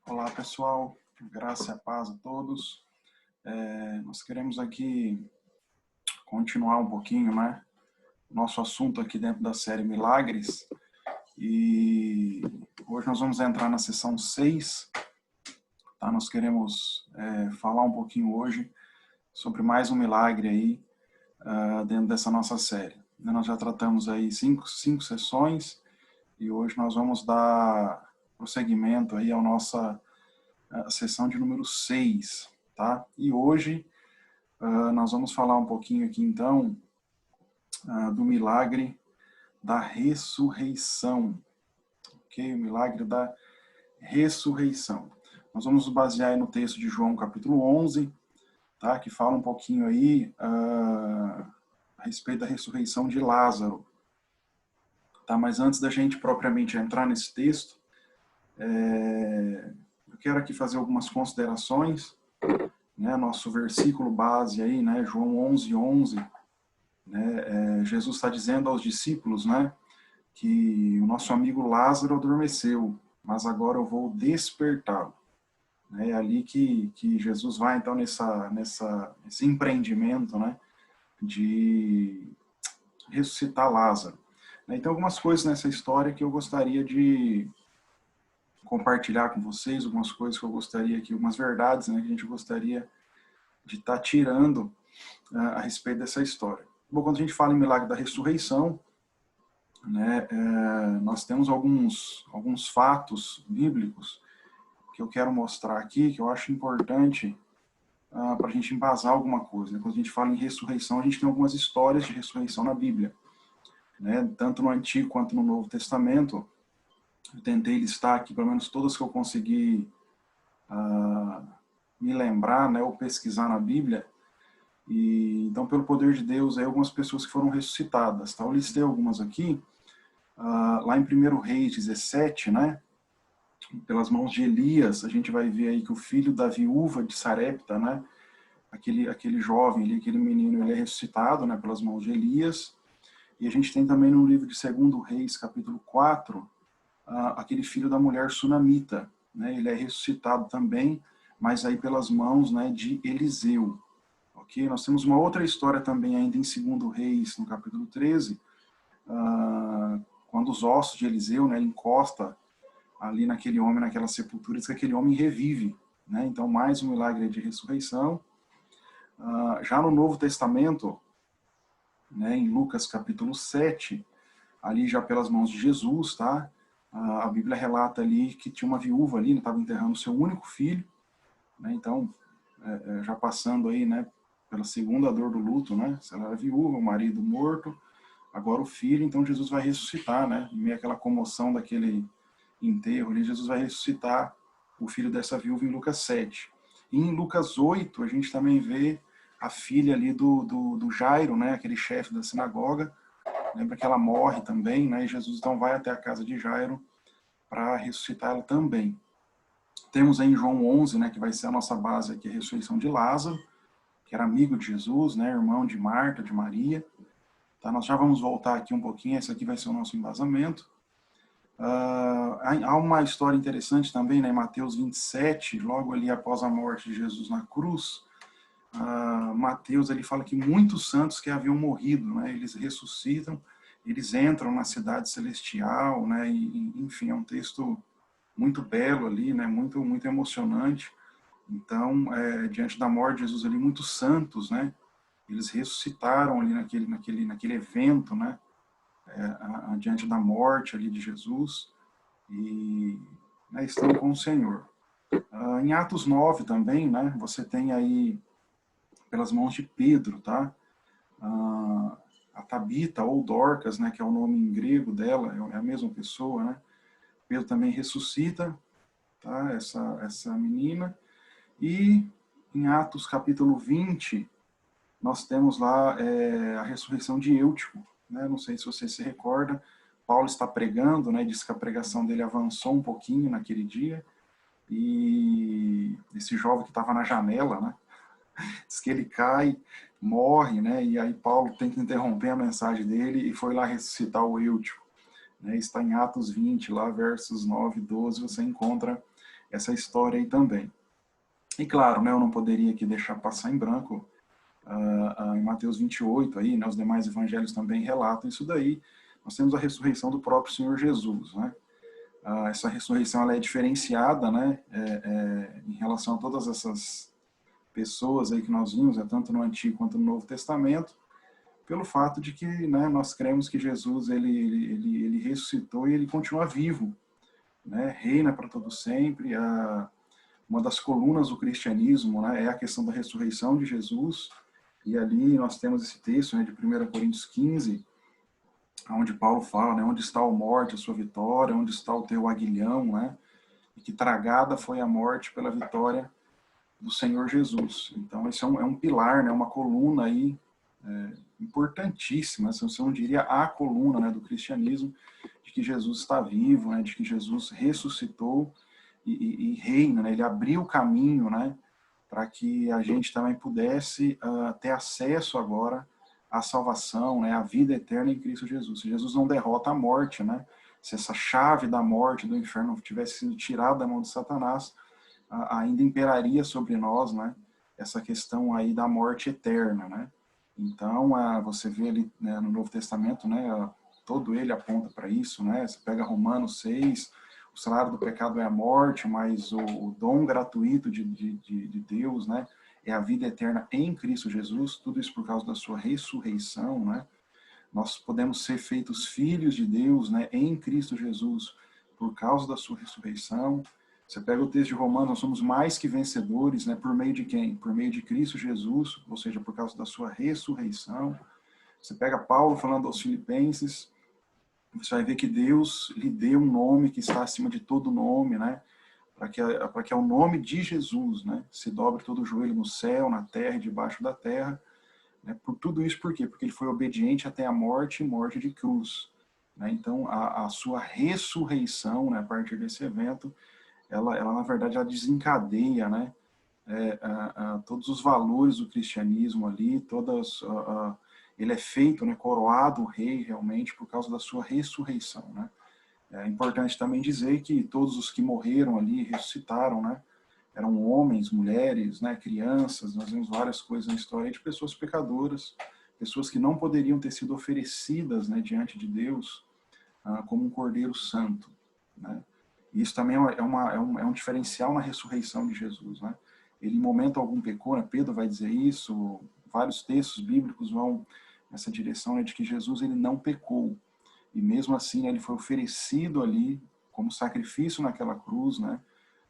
Olá pessoal, graça e a paz a todos. Nós queremos aqui continuar um pouquinho, né, nosso assunto aqui dentro da série Milagres. E hoje nós vamos entrar na sessão 6, tá? Nós queremos falar um pouquinho hoje sobre mais um milagre aí dentro dessa nossa série. Nós já tratamos aí cinco sessões e hoje nós vamos dar prosseguimento aí à nossa sessão de número 6, tá? E hoje nós vamos falar um pouquinho aqui então do milagre da ressurreição, ok? O milagre da ressurreição. Nós vamos nos basear aí no texto de João capítulo 11, tá? Que fala um pouquinho aí a respeito da ressurreição de Lázaro, tá? Mas antes da gente propriamente entrar nesse texto, eu quero aqui fazer algumas considerações, né? Nosso versículo base aí, né? João 11:11. Jesus está dizendo aos discípulos, né, que o nosso amigo Lázaro adormeceu, mas agora eu vou despertá-lo. É ali que Jesus vai, então, nesse empreendimento, né, de ressuscitar Lázaro. Então, algumas coisas nessa história que eu gostaria de compartilhar com vocês, algumas coisas que eu gostaria aqui, algumas verdades, né, que a gente gostaria de estar tirando a respeito dessa história. Bom, quando a gente fala em milagre da ressurreição, né, nós temos alguns fatos bíblicos que eu quero mostrar aqui, que eu acho importante para a gente embasar alguma coisa. Né? Quando a gente fala em ressurreição, a gente tem algumas histórias de ressurreição na Bíblia, né? Tanto no Antigo quanto no Novo Testamento. Eu tentei listar aqui, pelo menos todas que eu consegui me lembrar, né, ou pesquisar na Bíblia. E então, pelo poder de Deus, aí algumas pessoas que foram ressuscitadas. Tá? Eu listei algumas aqui. Lá em 1 Reis 17, né, pelas mãos de Elias, a gente vai ver aí que o filho da viúva de Sarepta, né, aquele jovem ali, aquele menino, ele é ressuscitado, né, pelas mãos de Elias. E a gente tem também no livro de 2 Reis, capítulo 4, aquele filho da mulher sunamita, né, ele é ressuscitado também, mas aí pelas mãos, né, de Eliseu. Ok? Nós temos uma outra história também ainda em 2 Reis, no capítulo 13, quando os ossos de Eliseu, né, ele encosta ali naquele homem, naquela sepultura, diz que aquele homem revive. Né? Então, mais um milagre de ressurreição. Já no Novo Testamento, né, em Lucas capítulo 7, ali já pelas mãos de Jesus, tá? A Bíblia relata ali que tinha uma viúva ali, estava enterrando o seu único filho, né? Então, já passando aí, né, pela segunda dor do luto, né? Se ela era viúva, o marido morto, agora o filho, então Jesus vai ressuscitar, né? Em meio àquela comoção daquele enterro ali, Jesus vai ressuscitar o filho dessa viúva em Lucas 7. E em Lucas 8, a gente também vê a filha ali do Jairo, né? Aquele chefe da sinagoga. Lembra que ela morre também, né? E Jesus então vai até a casa de Jairo para ressuscitar ela também. Temos aí em João 11, né, que vai ser a nossa base aqui, a ressurreição de Lázaro, que era amigo de Jesus, né, irmão de Marta, de Maria. Tá, nós já vamos voltar aqui um pouquinho, esse aqui vai ser o nosso embasamento. Há uma história interessante também, né, em Mateus 27, logo ali após a morte de Jesus na cruz, Mateus ele fala que muitos santos que haviam morrido, né, eles ressuscitam, eles entram na cidade celestial, né, e, enfim, é um texto muito belo ali, né, muito emocionante. Então, diante da morte de Jesus ali, muitos santos, né, eles ressuscitaram ali naquele evento, né, diante da morte ali de Jesus e, né, estão com o Senhor. Em Atos 9 também, né, você tem aí pelas mãos de Pedro, tá? A Tabita ou Dorcas, né, que é o nome em grego dela, é a mesma pessoa, né? Pedro também ressuscita, tá? Essa menina. E em Atos capítulo 20, nós temos lá a ressurreição de Eutico, né? Não sei se você se recorda, Paulo está pregando, né? Diz que a pregação dele avançou um pouquinho naquele dia, e esse jovem que estava na janela, né? Diz que ele cai, morre, né? E aí Paulo tem que interromper a mensagem dele e foi lá ressuscitar o Eutico. Né? Está em Atos 20, lá versos 9 e 12, você encontra essa história aí também. E claro, né, eu não poderia aqui deixar passar em branco, em Mateus 28, aí, né, os demais evangelhos também relatam isso daí. Nós temos a ressurreição do próprio Senhor Jesus, né? Essa ressurreição ela é diferenciada, né, em relação a todas essas pessoas aí que nós vimos, tanto no Antigo quanto no Novo Testamento, pelo fato de que, né, nós cremos que Jesus ele ressuscitou e ele continua vivo, né, reina para todo sempre. Uma das colunas do cristianismo, né, é a questão da ressurreição de Jesus, e ali nós temos esse texto, né, de 1 Coríntios 15, onde Paulo fala, né, onde está a morte, a sua vitória, onde está o teu aguilhão, né, e que tragada foi a morte pela vitória do Senhor Jesus. Então, esse é um pilar, né, uma coluna aí importantíssima, se eu não diria a coluna, né, do cristianismo, de que Jesus está vivo, né, de que Jesus ressuscitou e reina, né, ele abriu o caminho, né, para que a gente também pudesse ter acesso agora à salvação, né, à vida eterna em Cristo Jesus. Se Jesus não derrota a morte, né, se essa chave da morte, do inferno, tivesse sido tirada da mão de Satanás, ainda imperaria sobre nós, né, essa questão aí da morte eterna, né. Então, você vê ali, né, no Novo Testamento, né, todo ele aponta para isso, né, você pega Romanos 6, o salário do pecado é a morte, mas o dom gratuito de Deus, né, é a vida eterna em Cristo Jesus, tudo isso por causa da sua ressurreição, né. Nós podemos ser feitos filhos de Deus, né, em Cristo Jesus, por causa da sua ressurreição. Você pega o texto de Romanos, nós somos mais que vencedores, né, por meio de quem? Por meio de Cristo Jesus, ou seja, por causa da sua ressurreição. Você pega Paulo falando aos Filipenses, você vai ver que Deus lhe deu um nome que está acima de todo nome, né, para que ao nome de Jesus, né, se dobre todo o joelho no céu, na terra e debaixo da terra. Né, por tudo isso, por quê? Porque ele foi obediente até a morte e morte de cruz. Né, então, a sua ressurreição, né, a partir desse evento, ela na verdade, ela desencadeia, né, todos os valores do cristianismo ali, ele é feito, né, coroado rei realmente por causa da sua ressurreição, né. É importante também dizer que todos os que morreram ali ressuscitaram, né, eram homens, mulheres, né, crianças. Nós vemos várias coisas na história de pessoas pecadoras, pessoas que não poderiam ter sido oferecidas, né, diante de Deus como um cordeiro santo, né. Isso também é um diferencial na ressurreição de Jesus, né? Ele, em momento algum, pecou, né? Pedro vai dizer isso, vários textos bíblicos vão nessa direção, né, de que Jesus ele não pecou. E mesmo assim, né, ele foi oferecido ali como sacrifício naquela cruz, né?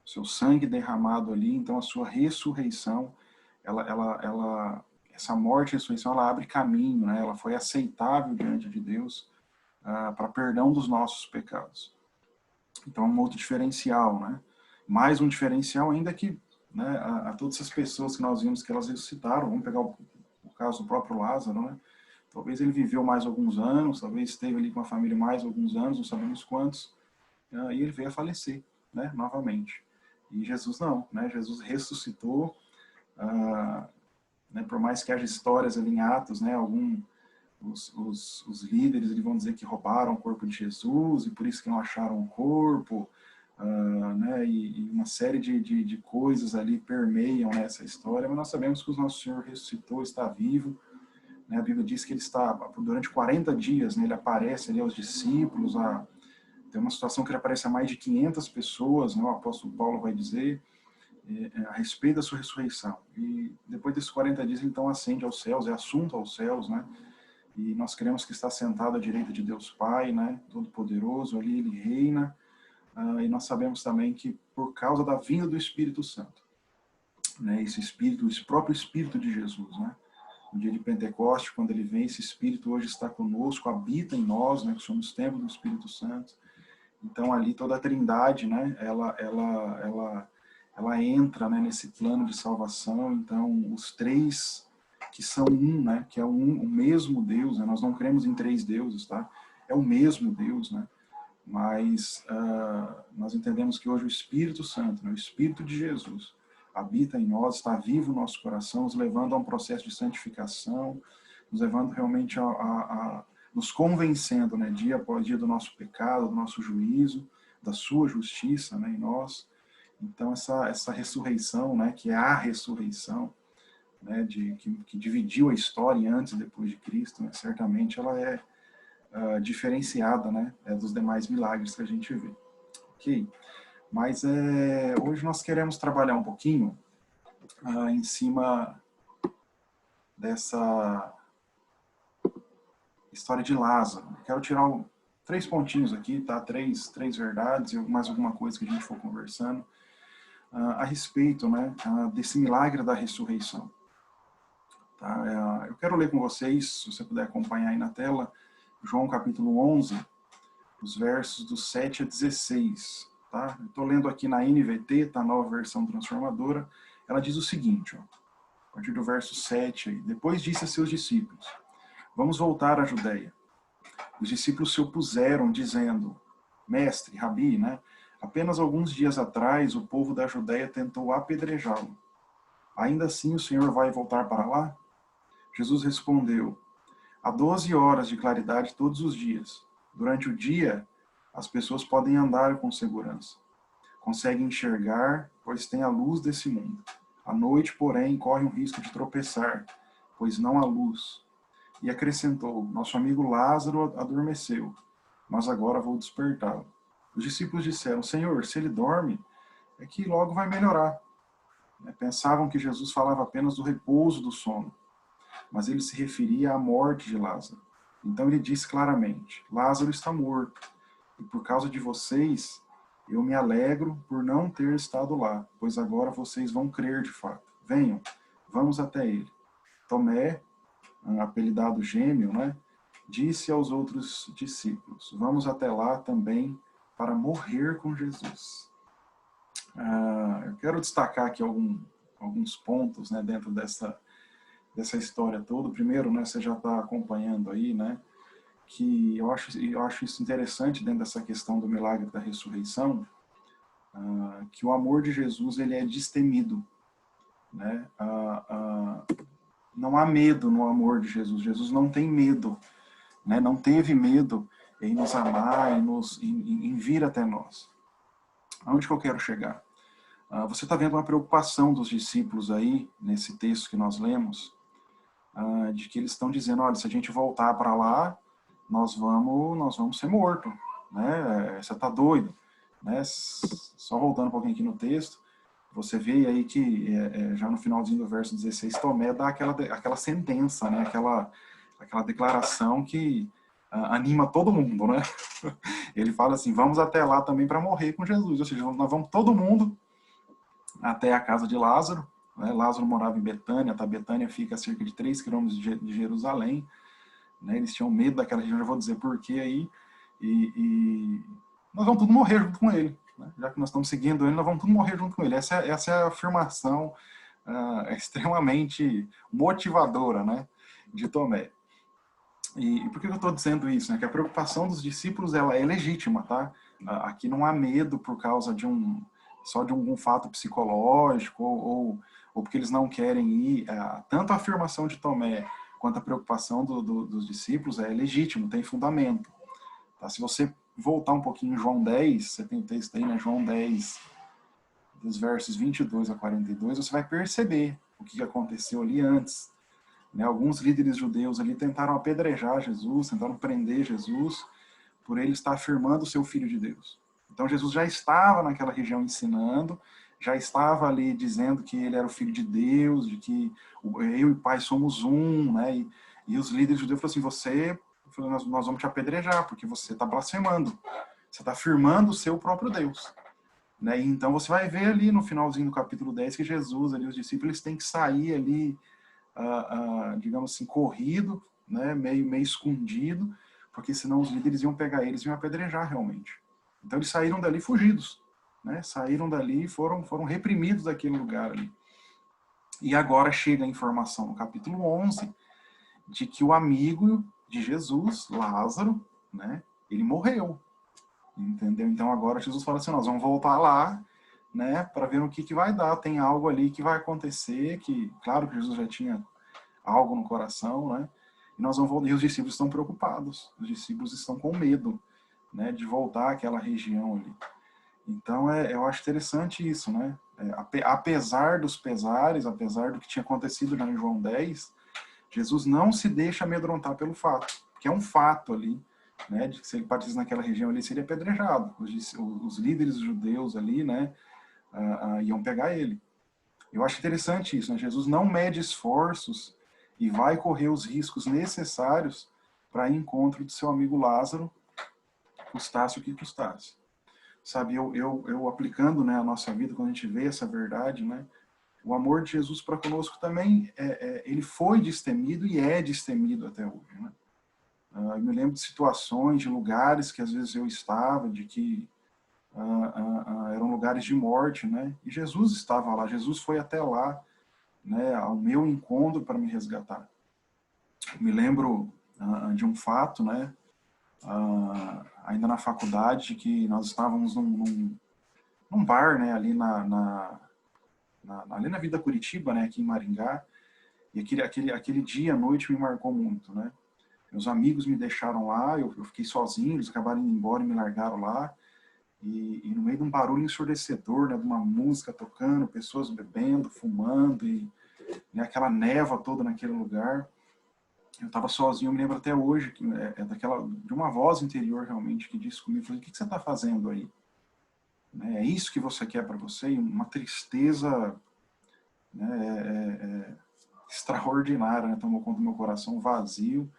Seu sangue derramado ali, então a sua ressurreição, essa morte e ressurreição, ela abre caminho, né? Ela foi aceitável diante de Deus para perdão dos nossos pecados. Então, um outro diferencial, né? Mais um diferencial ainda que, né, a todas essas pessoas que nós vimos que elas ressuscitaram, vamos pegar o caso do próprio Lázaro, né? Talvez ele viveu mais alguns anos, talvez esteve ali com a família mais alguns anos, não sabemos quantos, e ele veio a falecer, né, novamente. E Jesus não, né? Jesus ressuscitou, né, por mais que haja histórias ali em Atos, né, os líderes eles vão dizer que roubaram o corpo de Jesus e por isso que não acharam o corpo, né, e uma série de coisas ali permeiam nessa história, mas nós sabemos que o nosso Senhor ressuscitou, está vivo, né, a Bíblia diz que ele está, durante 40 dias, né, ele aparece ali aos discípulos, tem uma situação que ele aparece a mais de 500 pessoas, né, o apóstolo Paulo vai dizer, a respeito da sua ressurreição. E depois desses 40 dias, ele então ascende aos céus, é assunto aos céus, né? E nós cremos que está sentado à direita de Deus Pai, né? Todo-Poderoso, ali ele reina. E nós sabemos também que por causa da vinda do Espírito Santo, né? Esse próprio Espírito de Jesus, né? No dia de Pentecoste, quando ele vem, esse Espírito hoje está conosco, habita em nós, né? Que somos templo do Espírito Santo. Então ali toda a Trindade, né? Ela entra, né, nesse plano de salvação. Então os três que são um, né, que é o mesmo Deus, né, nós não cremos em três deuses, tá? É o mesmo Deus, né? Mas nós entendemos que hoje o Espírito Santo, né, o Espírito de Jesus, habita em nós, está vivo no nosso coração, nos levando a um processo de santificação, nos levando realmente nos convencendo, né, dia após dia do nosso pecado, do nosso juízo, da sua justiça, né, em nós. Então, essa ressurreição, né, que é a ressurreição, né, que dividiu a história antes e depois de Cristo, né, certamente ela é diferenciada, né, dos demais milagres que a gente vê. Ok? Mas hoje nós queremos trabalhar um pouquinho em cima dessa história de Lázaro. Eu quero tirar 3 pontinhos aqui, tá? Três verdades e mais alguma coisa que a gente for conversando a respeito, né, desse milagre da ressurreição. Tá? Eu quero ler com vocês, se você puder acompanhar aí na tela, João capítulo 11, os versos do 7 a 16. Tá? Eu estou lendo aqui na NVT, tá? Nova versão transformadora. Ela diz o seguinte, ó, a partir do verso 7, aí, depois disse a seus discípulos, vamos voltar à Judéia. Os discípulos se opuseram, dizendo, mestre, rabi, né? Apenas alguns dias atrás, o povo da Judéia tentou apedrejá-lo. Ainda assim o Senhor vai voltar para lá? Jesus respondeu, há 12 horas de claridade todos os dias. Durante o dia, as pessoas podem andar com segurança. Conseguem enxergar, pois tem a luz desse mundo. À noite, porém, corre o risco de tropeçar, pois não há luz. E acrescentou, nosso amigo Lázaro adormeceu, mas agora vou despertá-lo. Os discípulos disseram, Senhor, se ele dorme, é que logo vai melhorar. Pensavam que Jesus falava apenas do repouso do sono, mas ele se referia à morte de Lázaro. Então ele disse claramente, Lázaro está morto, e por causa de vocês, eu me alegro por não ter estado lá, pois agora vocês vão crer de fato. Venham, vamos até ele. Tomé, apelidado Gêmeo, né, disse aos outros discípulos, vamos até lá também para morrer com Jesus. Eu quero destacar aqui alguns pontos, né, dentro dessa história toda. Primeiro, né, você já está acompanhando aí, né, que eu acho isso interessante dentro dessa questão do milagre da ressurreição, que o amor de Jesus ele é destemido, né? Não há medo no amor de Jesus. Jesus não tem medo, né? Não teve medo em nos amar, em vir até nós. Aonde que eu quero chegar? Você está vendo uma preocupação dos discípulos aí nesse texto que nós lemos, de que eles estão dizendo, olha, se a gente voltar para lá, nós vamos ser mortos, né? Você está doido, né? Só voltando um pouquinho aqui no texto, você vê aí que já no finalzinho do verso 16, Tomé dá aquela sentença, né? Aquela declaração que anima todo mundo, né? Ele fala assim, vamos até lá também para morrer com Jesus, ou seja, nós vamos todo mundo até a casa de Lázaro, né? Lázaro morava em Betânia, tá? Betânia fica a cerca de 3 quilômetros de Jerusalém, né? Eles tinham medo daquela região, já vou dizer por quê aí, e nós vamos tudo morrer junto com ele, né? Já que nós estamos seguindo ele, nós vamos tudo morrer junto com ele. Essa é a afirmação extremamente motivadora, né, de Tomé. E por que eu estou dizendo isso? Né? Que a preocupação dos discípulos ela é legítima, tá? Aqui não há medo por causa só de algum fato psicológico ou porque eles não querem ir. Tanto a afirmação de Tomé quanto a preocupação dos discípulos é legítimo, tem fundamento. Tá? Se você voltar um pouquinho em João 10, você tem o texto aí, né? João 10, dos versos 22 a 42, você vai perceber o que aconteceu ali antes. Né? Alguns líderes judeus ali tentaram apedrejar Jesus, tentaram prender Jesus, por ele estar afirmando o seu filho de Deus. Então Jesus já estava naquela região ensinando, já estava ali dizendo que ele era o filho de Deus, de que eu e o Pai somos um, né? E os líderes judeus falaram assim, nós vamos te apedrejar, porque você está blasfemando, você está afirmando o seu próprio Deus. Né? E então você vai ver ali no finalzinho do capítulo 10 que Jesus, ali, os discípulos têm que sair ali, digamos assim, corrido, né? meio escondido, porque senão os líderes iam pegar eles e iam apedrejar realmente. Então eles saíram dali fugidos, né? Saíram dali e foram reprimidos daquele lugar ali. E agora chega a informação no capítulo 11 de que o amigo de Jesus, Lázaro, né? Ele morreu. Entendeu? Então agora Jesus fala assim, nós vamos voltar lá, né, para ver o que vai dar. Tem algo ali que vai acontecer, que claro que Jesus já tinha algo no coração, né? E nós vamos voltar. E os discípulos estão preocupados. Os discípulos estão com medo, né, de voltar àquela região ali. Então, eu acho interessante isso, né? Apesar dos pesares, apesar do que tinha acontecido já em João 10, Jesus não se deixa amedrontar pelo fato, que é um fato ali, né? De que se ele partisse naquela região ali, seria apedrejado. Os líderes judeus ali, né? Iam pegar ele. Eu acho interessante isso, né? Jesus não mede esforços e vai correr os riscos necessários para ir encontro de seu amigo Lázaro, custasse o que custasse. Sabe, eu aplicando, né, a nossa vida, quando a gente vê essa verdade, né, o amor de Jesus para conosco também, ele foi destemido e é destemido até hoje, né? Eu me lembro de situações, de lugares que às vezes eu estava, de que eram lugares de morte, né? E Jesus estava lá, Jesus foi até lá, né, ao meu encontro para me resgatar. Eu me lembro de um fato, né, ainda na faculdade, que nós estávamos num bar, né, ali ali na Vida Curitiba, né, aqui em Maringá, e aquele dia à noite me marcou muito, né? Meus amigos me deixaram lá, eu fiquei sozinho, eles acabaram indo embora e me largaram lá, e no meio de um barulho ensurdecedor, né, de uma música tocando, pessoas bebendo, fumando, e aquela névoa toda naquele lugar, eu estava sozinho, eu me lembro até hoje que de uma voz interior realmente que disse comigo, falei, o que você está fazendo aí? É isso que você quer para você? E uma tristeza, né, extraordinária, né, tomou conta do meu coração, vazio,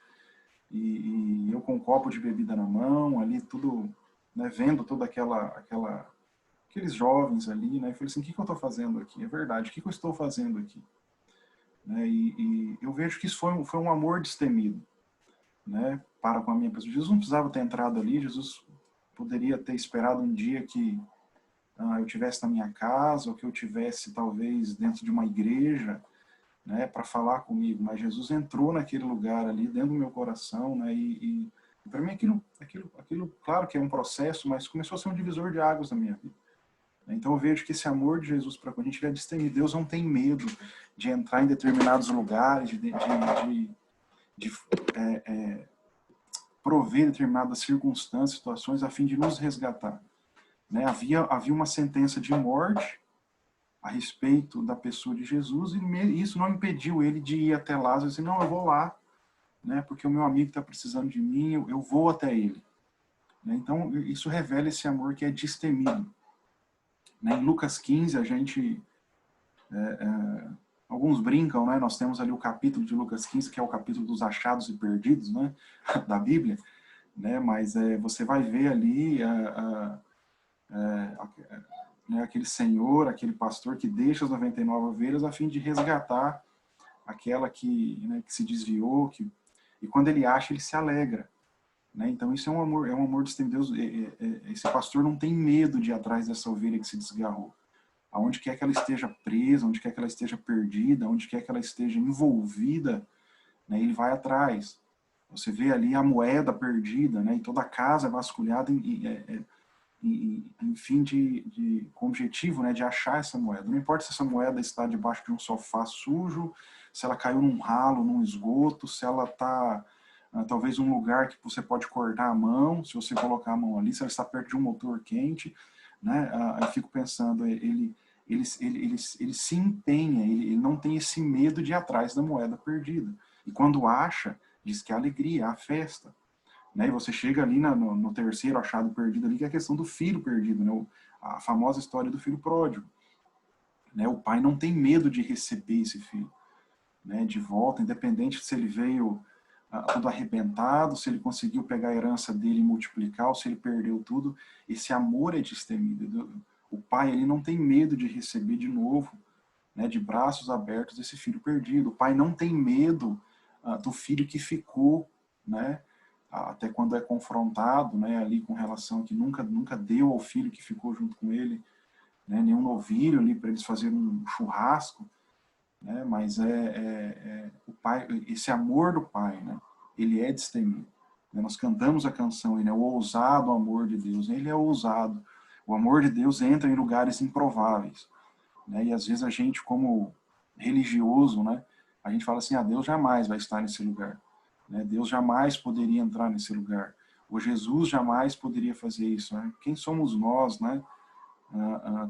e eu com um copo de bebida na mão, ali tudo, né, vendo toda aqueles jovens ali, né, e falei assim, o que eu estou fazendo aqui? É verdade, o que eu estou fazendo aqui? Né, e eu vejo que isso foi um amor destemido, né, para com a minha pessoa. Jesus não precisava ter entrado ali, Jesus poderia ter esperado um dia que eu tivesse na minha casa, ou que eu tivesse talvez dentro de uma igreja, né, para falar comigo, mas Jesus entrou naquele lugar ali, dentro do meu coração, né, e para mim aquilo, claro que é um processo, mas começou a ser um divisor de águas na minha vida. Então eu vejo que esse amor de Jesus para com a gente, ele é destemido. Deus não tem medo de entrar em determinados lugares, de prover determinadas circunstâncias, situações, a fim de nos resgatar. Né? Havia uma sentença de morte a respeito da pessoa de Jesus, e isso não impediu ele de ir até Lázaro e dizer, não, eu vou lá, né, porque o meu amigo está precisando de mim, eu vou até ele. Né? Então, isso revela esse amor que é destemido. Né? Em Lucas 15, a gente... alguns brincam, né? Nós temos ali o capítulo de Lucas 15, que é o capítulo dos achados e perdidos, né, da Bíblia, né? Mas você vai ver ali né, aquele senhor, aquele pastor que deixa as 99 ovelhas a fim de resgatar aquela né, que se desviou, e quando ele acha, ele se alegra. Né? Então isso é um amor de Deus. Esse pastor não tem medo de ir atrás dessa ovelha que se desgarrou. Aonde quer que ela esteja presa, onde quer que ela esteja perdida, onde quer que ela esteja envolvida, né, ele vai atrás. Você vê ali a moeda perdida, né, e toda a casa é vasculhada enfim, com o objetivo, né, de achar essa moeda. Não importa se essa moeda está debaixo de um sofá sujo, se ela caiu num ralo, num esgoto, se ela está talvez um lugar que você pode cortar a mão, se você colocar a mão ali, se ela está perto de um motor quente, né? Eu fico pensando, ele se empenha, ele não tem esse medo de ir atrás da moeda perdida. E quando acha, diz que é alegria, a festa. Né? E você chega ali no terceiro achado perdido ali, que é a questão do filho perdido, né? A famosa história do filho pródigo. Né? O pai não tem medo de receber esse filho, né, de volta, independente se ele veio tudo arrebentado, se ele conseguiu pegar a herança dele e multiplicar, ou se ele perdeu tudo. Esse amor é destemido. O pai ele não tem medo de receber de novo, né, de braços abertos, esse filho perdido. O pai não tem medo do filho que ficou, né, até quando é confrontado, né, ali com relação que nunca deu ao filho que ficou junto com ele, né, nenhum novilho ali para eles fazerem um churrasco, né, mas o pai, esse amor do pai, né, ele é destemido. Né, nós cantamos a canção, né, o ousado amor de Deus, ele é ousado. O amor de Deus entra em lugares improváveis. Né, e às vezes a gente, como religioso, né, a gente fala assim, Deus jamais vai estar nesse lugar. Né, Deus jamais poderia entrar nesse lugar. O Jesus jamais poderia fazer isso. Né? Quem somos nós, né,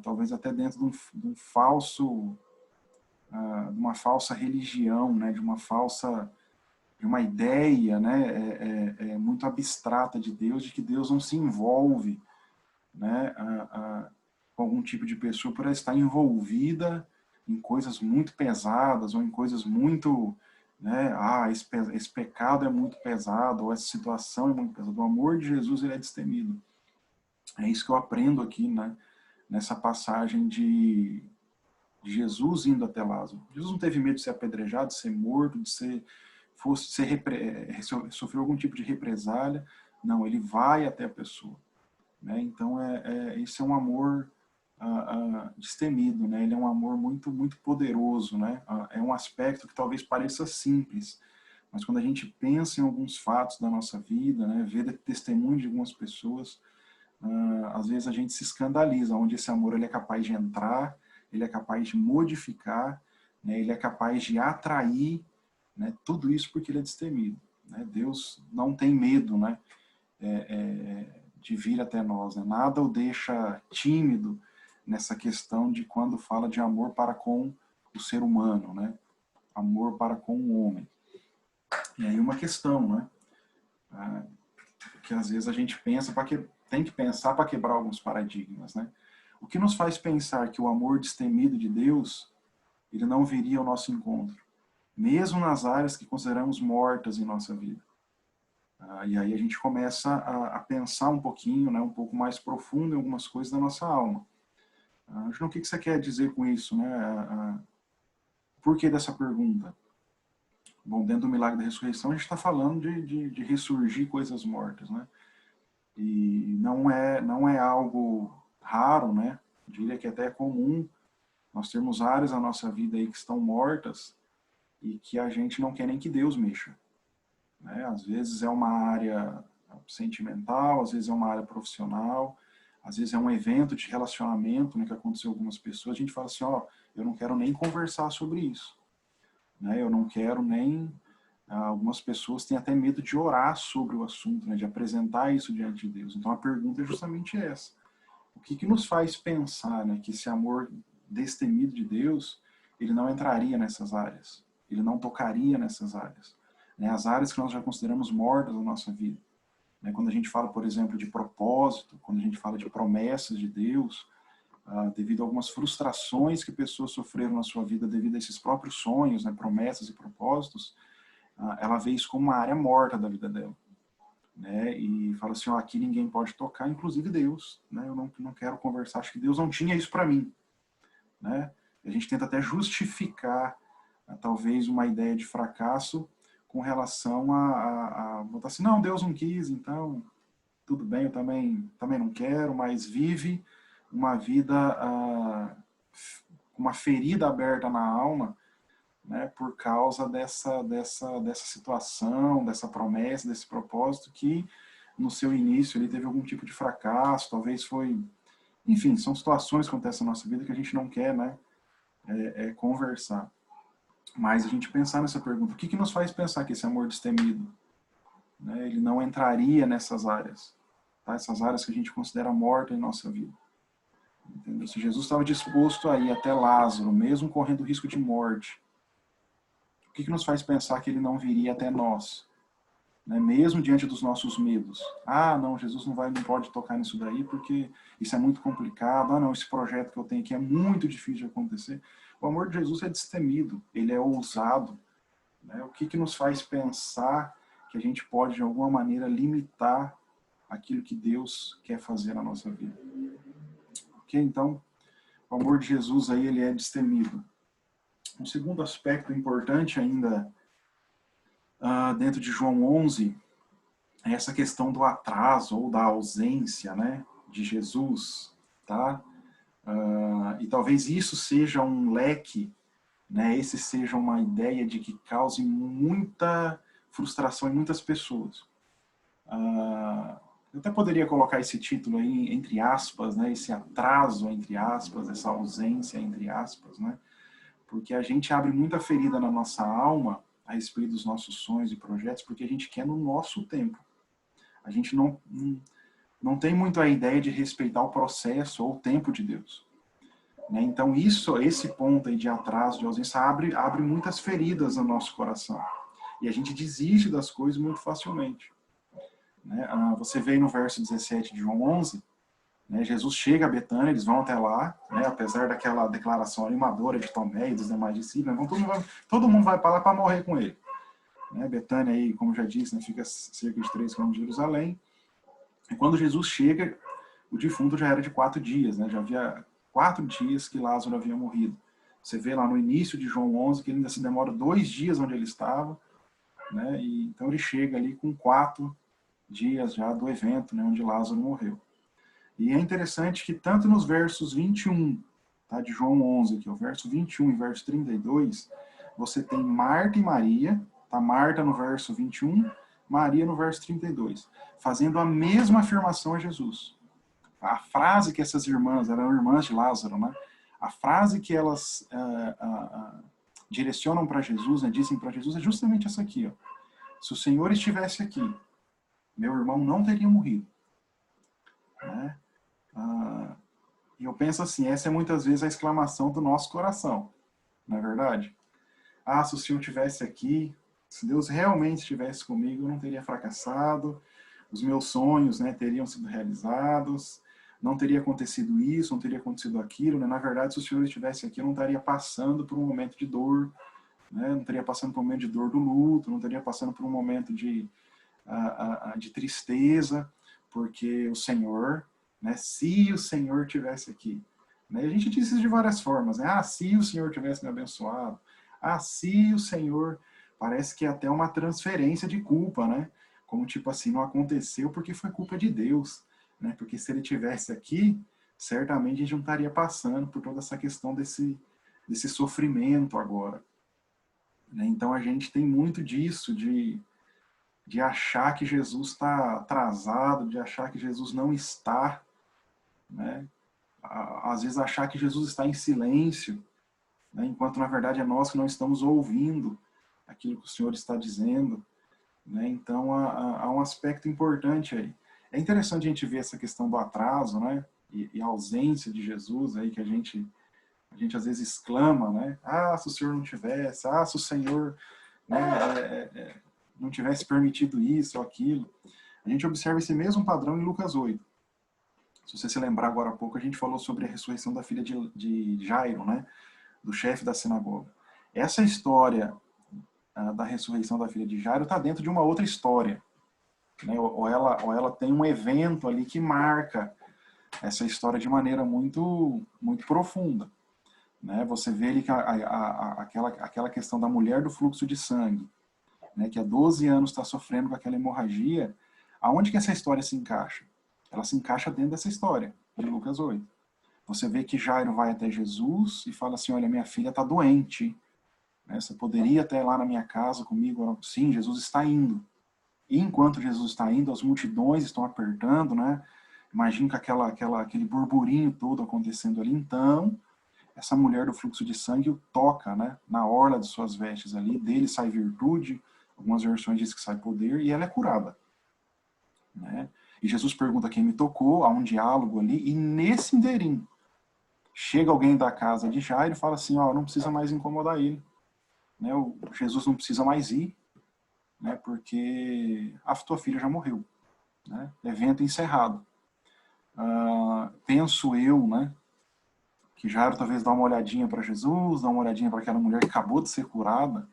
talvez até dentro de um falso, de uma falsa religião, né, de uma ideia, né, muito abstrata de Deus, de que Deus não se envolve, né, com algum tipo de pessoa por estar envolvida em coisas muito pesadas ou em coisas muito, né, esse pecado é muito pesado, ou essa situação é muito pesada. O amor de Jesus, ele é destemido. É isso que eu aprendo aqui, né, nessa passagem de Jesus indo até Lázaro. Jesus não teve medo de ser apedrejado, de ser morto, de sofrer algum tipo de represália. Não, ele vai até a pessoa. Né? Então, esse é um amor destemido, né? Ele é um amor muito, muito poderoso. Né? É um aspecto que talvez pareça simples, mas quando a gente pensa em alguns fatos da nossa vida, né, vê testemunho de algumas pessoas, às vezes a gente se escandaliza, onde esse amor ele é capaz de entrar, ele é capaz de modificar, né, ele é capaz de atrair, né, tudo isso porque ele é destemido. Né? Deus não tem medo, né, de vir até nós. Né? Nada o deixa tímido nessa questão de quando fala de amor para com o ser humano, né? Amor para com o homem. E aí uma questão, né? Que às vezes a gente tem que pensar para quebrar alguns paradigmas, né? O que nos faz pensar que o amor destemido de Deus, ele não viria ao nosso encontro, mesmo nas áreas que consideramos mortas em nossa vida? E aí a gente começa a pensar um pouquinho, né, um pouco mais profundo em algumas coisas da nossa alma. João, o que você quer dizer com isso? Né? Por que dessa pergunta? Bom, dentro do milagre da ressurreição, a gente está falando de ressurgir coisas mortas, né? E não é algo raro, né? Eu diria que até é comum nós termos áreas da nossa vida aí que estão mortas e que a gente não quer nem que Deus mexa. Né? Às vezes é uma área sentimental, às vezes é uma área profissional, às vezes é um evento de relacionamento, né, que aconteceu com algumas pessoas, a gente fala assim, ó, eu não quero nem conversar sobre isso. Né? Eu não quero nem... Algumas pessoas têm até medo de orar sobre o assunto, né, de apresentar isso diante de Deus. Então a pergunta é justamente essa. O que nos faz pensar, né, que esse amor destemido de Deus, ele não entraria nessas áreas, ele não tocaria nessas áreas, né, as áreas que nós já consideramos mortas na nossa vida. Né, quando a gente fala, por exemplo, de propósito, quando a gente fala de promessas de Deus, devido a algumas frustrações que pessoas sofreram na sua vida devido a esses próprios sonhos, né, promessas e propósitos, ela vê isso como uma área morta da vida dela. Né, e fala assim, ó, aqui ninguém pode tocar, inclusive Deus, né, eu não quero conversar, acho que Deus não tinha isso para mim, né, a gente tenta até justificar talvez uma ideia de fracasso com relação a botar assim, não, Deus não quis, então tudo bem, eu também não quero, mas vive uma vida com uma ferida aberta na alma, né, por causa dessa situação, dessa promessa, desse propósito que no seu início ele teve algum tipo de fracasso, talvez foi... Enfim, são situações que acontecem na nossa vida que a gente não quer, né, conversar. Mas a gente pensar nessa pergunta, o que nos faz pensar que esse amor destemido, né, ele não entraria nessas áreas? Tá? Essas áreas que a gente considera mortas em nossa vida. Entendeu? Se Jesus estava disposto a ir até Lázaro, mesmo correndo risco de morte, o que nos faz pensar que ele não viria até nós? Né? Mesmo diante dos nossos medos. Não, Jesus não pode tocar nisso daí porque isso é muito complicado. Não, esse projeto que eu tenho aqui é muito difícil de acontecer. O amor de Jesus é destemido, ele é ousado. Né? O que nos faz pensar que a gente pode, de alguma maneira, limitar aquilo que Deus quer fazer na nossa vida? Ok? Então, o amor de Jesus aí, ele é destemido. Um segundo aspecto importante ainda dentro de João 11 é essa questão do atraso ou da ausência, né, de Jesus, tá? E talvez isso seja um leque, né, esse seja uma ideia de que cause muita frustração em muitas pessoas. Eu até poderia colocar esse título aí entre aspas, né, esse atraso entre aspas, essa ausência entre aspas, né? Porque a gente abre muita ferida na nossa alma a respeito dos nossos sonhos e projetos, porque a gente quer no nosso tempo. A gente não tem muito a ideia de respeitar o processo ou o tempo de Deus. Né? Então, esse ponto aí de atraso, de ausência, abre muitas feridas no nosso coração. E a gente desiste das coisas muito facilmente. Né? Você vê aí no verso 17 de João 11, né, Jesus chega a Betânia, eles vão até lá, né, apesar daquela declaração animadora de Tomé e dos demais discípulos, né, todo mundo vai para lá para morrer com ele. Né? Betânia, aí, como já disse, né, fica cerca de 3 km de Jerusalém. E quando Jesus chega, o defunto já era de 4 dias, né, já havia 4 dias que Lázaro havia morrido. Você vê lá no início de João 11 que ele ainda se demora 2 dias onde ele estava, né, e então ele chega ali com 4 dias já do evento, né, onde Lázaro morreu. E é interessante que tanto nos versos 21, tá, de João 11, aqui, o verso 21 e verso 32, você tem Marta e Maria, tá, Marta no verso 21, Maria no verso 32, fazendo a mesma afirmação a Jesus. A frase que essas irmãs, eram irmãs de Lázaro, né, a frase que elas direcionam para Jesus, né, dizem para Jesus, é justamente essa aqui, ó. Se o Senhor estivesse aqui, meu irmão não teria morrido. Né? E eu penso assim, essa é muitas vezes a exclamação do nosso coração, não é verdade? Ah, se o Senhor estivesse aqui, se Deus realmente estivesse comigo, eu não teria fracassado, os meus sonhos, né, teriam sido realizados, não teria acontecido isso, não teria acontecido aquilo, né? Na verdade, se o Senhor estivesse aqui, eu não estaria passando por um momento de dor, né? Não estaria passando por um momento de dor do luto, não estaria passando por um momento de tristeza, porque o Senhor, né, se o Senhor tivesse aqui, né, a gente diz isso de várias formas, né, se o Senhor tivesse me abençoado, se o Senhor, parece que é até uma transferência de culpa, né, como tipo assim, não aconteceu porque foi culpa de Deus, né, porque se ele tivesse aqui, certamente a gente não estaria passando por toda essa questão desse sofrimento agora. Né? Então a gente tem muito disso, de achar que Jesus está atrasado, de achar que Jesus não está, né? Às vezes achar que Jesus está em silêncio, né? Enquanto na verdade é nós que não estamos ouvindo aquilo que o Senhor está dizendo. Né? Então há um aspecto importante aí. É interessante a gente ver essa questão do atraso, né? E a ausência de Jesus aí que a gente às vezes exclama, né? Se o Senhor não tivesse, se o Senhor, né, não tivesse permitido isso ou aquilo. A gente observa esse mesmo padrão em Lucas 8. Se você se lembrar agora há pouco, a gente falou sobre a ressurreição da filha de Jairo, né? Do chefe da sinagoga. Essa história da ressurreição da filha de Jairo está dentro de uma outra história. Né? Ou ela tem um evento ali que marca essa história de maneira muito, muito profunda. Né? Você vê ali que aquela questão da mulher do fluxo de sangue, né, que há 12 anos está sofrendo com aquela hemorragia, aonde que essa história se encaixa? Ela se encaixa dentro dessa história, de Lucas 8. Você vê que Jairo vai até Jesus e fala assim, olha, minha filha está doente, né, você poderia até ir lá na minha casa comigo? Sim, Jesus está indo. E enquanto Jesus está indo, as multidões estão apertando, né? Imagina que aquele burburinho todo acontecendo ali. Então, essa mulher do fluxo de sangue o toca, né, na orla de suas vestes ali, dele sai virtude, algumas versões dizem que sai poder, e ela é curada. Né? E Jesus pergunta quem me tocou, há um diálogo ali, e nesse inteirinho, chega alguém da casa de Jairo e fala assim, não precisa mais incomodar ele. Né? O Jesus não precisa mais ir, né, porque a tua filha já morreu. Né? Evento encerrado. Penso eu, né, que Jairo talvez dá uma olhadinha para Jesus, dá uma olhadinha para aquela mulher que acabou de ser curada,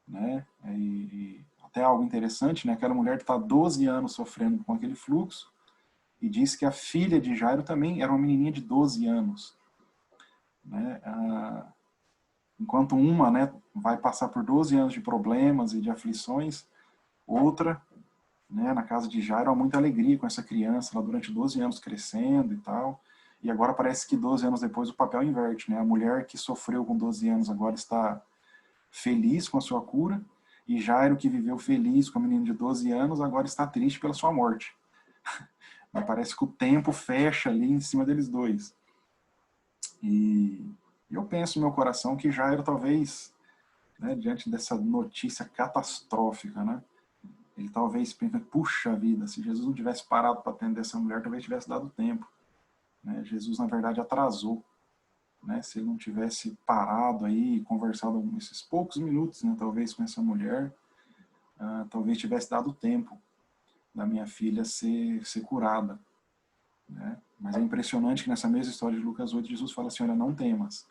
né? E até algo interessante, né? Aquela mulher que está 12 anos sofrendo com aquele fluxo e diz que a filha de Jairo também era uma menininha de 12 anos, né? Enquanto uma, né, vai passar por 12 anos de problemas e de aflições, outra, né, na casa de Jairo há muita alegria com essa criança lá durante 12 anos crescendo e tal. E agora parece que 12 anos depois o papel inverte, né? A mulher que sofreu com 12 anos agora está feliz com a sua cura, e Jairo, que viveu feliz com a menina de 12 anos, agora está triste pela sua morte. Mas parece que o tempo fecha ali em cima deles dois. E eu penso no meu coração que Jairo talvez, né, diante dessa notícia catastrófica, né, Ele talvez pense, puxa vida, se Jesus não tivesse parado para atender essa mulher, talvez tivesse dado tempo. Né? Jesus, na verdade, atrasou. Né? Se ele não tivesse parado aí e conversado esses poucos minutos, né, talvez com essa mulher, talvez tivesse dado tempo da minha filha ser curada. Né? Mas é impressionante que nessa mesma história de Lucas 8, Jesus fala assim, olha, não temas,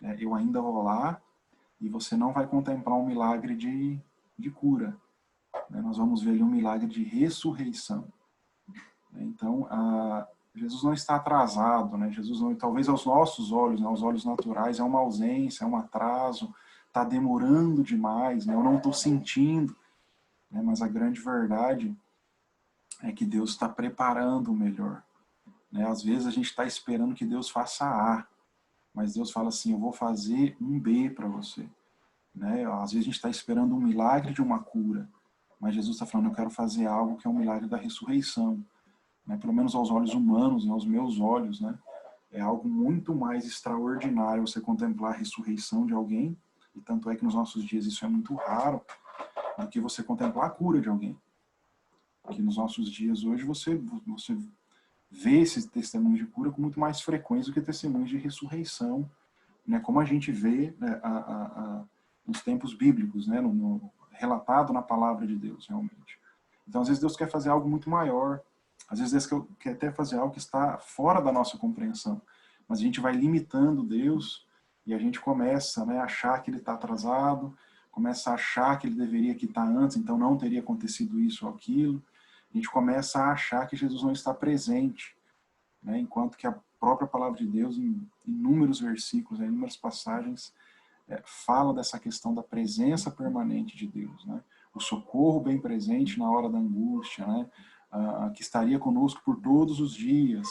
né? Eu ainda vou lá e você não vai contemplar um milagre de cura. Né? Nós vamos ver ali um milagre de ressurreição. Então, Jesus não está atrasado, né? Jesus não, talvez aos nossos olhos, né, aos olhos naturais, é uma ausência, é um atraso, está demorando demais, né? Eu não estou sentindo, né? Mas a grande verdade é que Deus está preparando o melhor. Né? Às vezes a gente está esperando que Deus faça A, mas Deus fala assim, eu vou fazer um B para você. Né? Às vezes a gente está esperando um milagre de uma cura, mas Jesus está falando, eu quero fazer algo que é um milagre da ressurreição. Né? Pelo menos aos olhos humanos, né? Aos meus olhos, né? É algo muito mais extraordinário você contemplar a ressurreição de alguém, e tanto é que nos nossos dias isso é muito raro, do que você contemplar a cura de alguém. Porque nos nossos dias hoje você vê esse testemunho de cura com muito mais frequência do que testemunhos de ressurreição, né? Como a gente vê, né, nos tempos bíblicos, né? Relatado na palavra de Deus, realmente. Então, às vezes Deus quer fazer algo muito maior, às vezes Deus quer até fazer algo que está fora da nossa compreensão, mas a gente vai limitando Deus e a gente começa, né, a achar que ele está atrasado, começa a achar que ele deveria estar antes, então não teria acontecido isso ou aquilo. A gente começa a achar que Jesus não está presente, né, enquanto que a própria palavra de Deus, em inúmeros versículos, em inúmeras passagens, fala dessa questão da presença permanente de Deus, né? O socorro bem presente na hora da angústia, né? Que estaria conosco por todos os dias.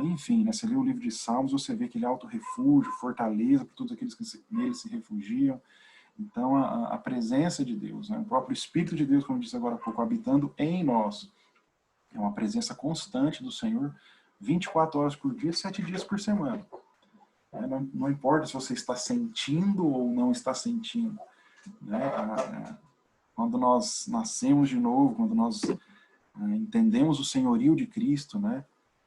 Enfim, né? Você lê o livro de Salmos, você vê que ele é auto-refúgio, fortaleza para todos aqueles que nele se refugiam. Então, a presença de Deus, né? O próprio Espírito de Deus, como eu disse agora há pouco, habitando em nós, é uma presença constante do Senhor, 24 horas por dia, 7 dias por semana. Não importa se você está sentindo ou não está sentindo. Né? Quando nós nascemos de novo, quando nós entendemos o senhorio de Cristo, né,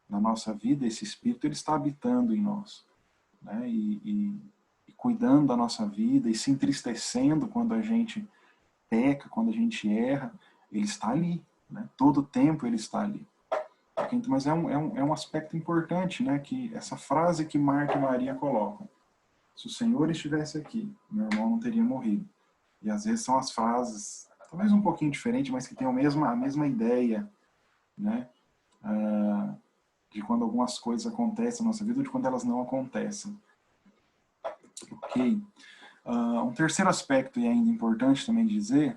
na nossa vida, esse Espírito ele está habitando em nós. Né? E cuidando da nossa vida e se entristecendo quando a gente peca, quando a gente erra, ele está ali. Né? Todo o tempo ele está ali. Mas é um aspecto importante, né, que essa frase que Marta e Maria colocam. Se o Senhor estivesse aqui, meu irmão não teria morrido. E às vezes são as frases, talvez um pouquinho diferentes, mas que têm a mesma ideia, né, de quando algumas coisas acontecem na nossa vida ou de quando elas não acontecem. Ok. Um terceiro aspecto, e ainda importante também dizer,